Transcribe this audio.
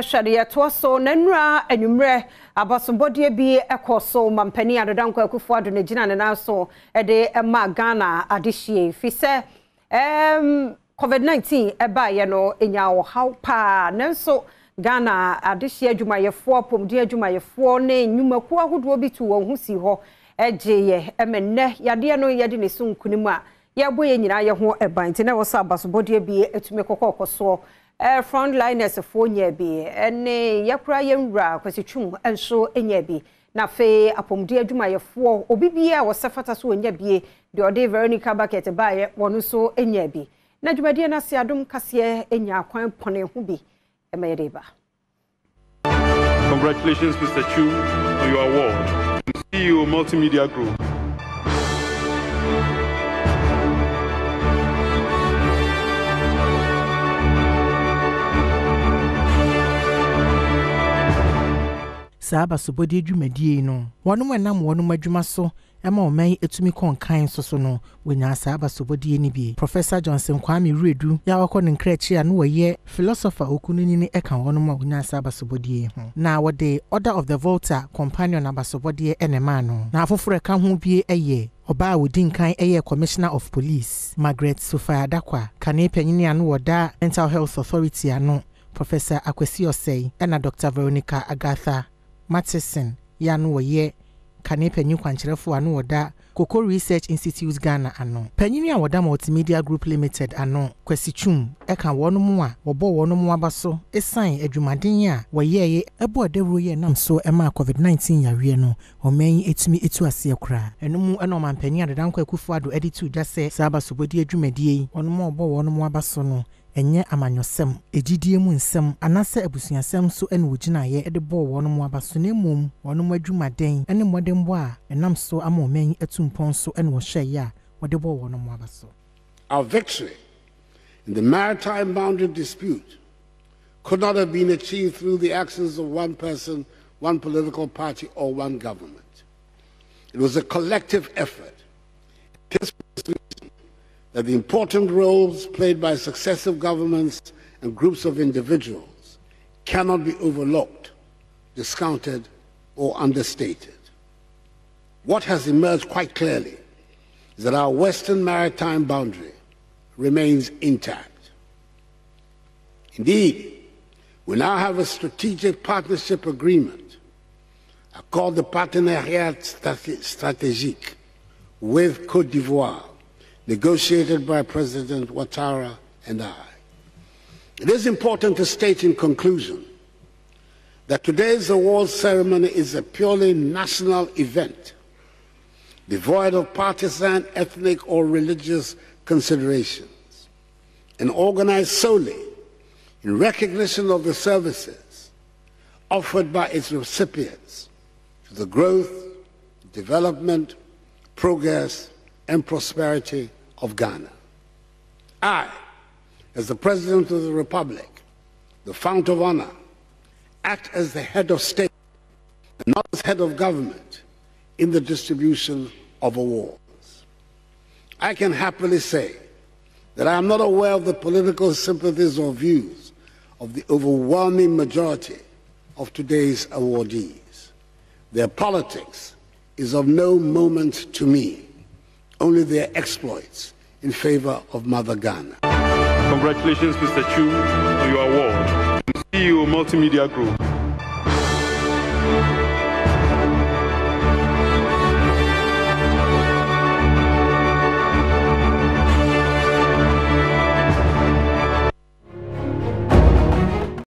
Shadia Twaso, Nenra, and Umre, Abasombodia be a coso, Mampeni, Adanko, Kufuad, and Jinan, and also a day a Magana, Adishi, Fise, COVID-19, a bayano in your how pa, Nenso, Ghana, Adishi, Jumaya 4, Pomdia Jumaya 4, name, Numakua, who will be to one who see her, Ejay, Emene, Yadiano Yadini soon Kunima, Yaboy, and Yaho, a bint, and I was Abasombodia be to make a cocoso. Frontliners of 4 year be and yakra yemra kwasichum enso enye bi na fe apomde adwuma ye 4 obi bia wo sefata so enye bi de ode Veronica bucket bae wonu so enye bi na dwumade na se Adom Kasee enya kwan pone ho bi emeyede ba. Congratulations Mr. Chu on your award. CEO Multimedia Group. Saba sobodi dwumadie no wonu enam wonu madwuma so ema oman etumi konkan so no wenya saba sobodi ni bi Professor Johnson Kwame Redu ya wakọ ne nkrachi a no woye philosopher okununi ni eka wonu ma wenya saba sobodi ho na wode Order of the Volta companion abasobodi enema no na afoforo ka ho bi eye oba wodin kan eye Commissioner of Police Margaret Sofia Dakwa kane panyini anu woda Mental Health Authority anu Professor Akwesi Osei ena Dr. Veronica Agatha Matheson yanu woye kane panyin kwankyerefo anu woda Koko Research Institute Ghana ano panyini a woda Multimedia Group Limited ano kwasichum eka wono mu a wobo wono mu abaso esan adwumaden a woyeye ebo adawro ye nam so ema COVID-19 yawe no omen etumi etu ase akura enum eno mampanyin adedankwa Kufuado editu jase saba sobodi adwumadie wono mu obo wono mu abaso no enye amanyosem ejidie mu nsem anase abusuasem so ene wogina ye ede bo wono mu abaso na mum wono mu adwumaden ene modembo a enam so ama omen etumpon so ene wo hye ya wode bo wono mu abaso. Our victory in the maritime boundary dispute could not have been achieved through the actions of one person, one political party, or one government. It was a collective effort. This that the important roles played by successive governments and groups of individuals cannot be overlooked, discounted, or understated. What has emerged quite clearly is that our western maritime boundary remains intact. Indeed, we now have a strategic partnership agreement called the Partenariat Stratégique with Côte d'Ivoire, negotiated by President Ouattara and I. It is important to state in conclusion that today's award ceremony is a purely national event, devoid of partisan, ethnic, or religious considerations, and organized solely in recognition of the services offered by its recipients to the growth, development, progress, and prosperity of Ghana. I, as the President of the Republic, the fount of honor, act as the head of state, and not as head of government, in the distribution of awards. I can happily say that I am not aware of the political sympathies or views of the overwhelming majority of today's awardees. Their politics is of no moment to me, only their exploits in favor of Mother Ghana. Congratulations, Mr. Chu, on your award. CEO Multimedia Group.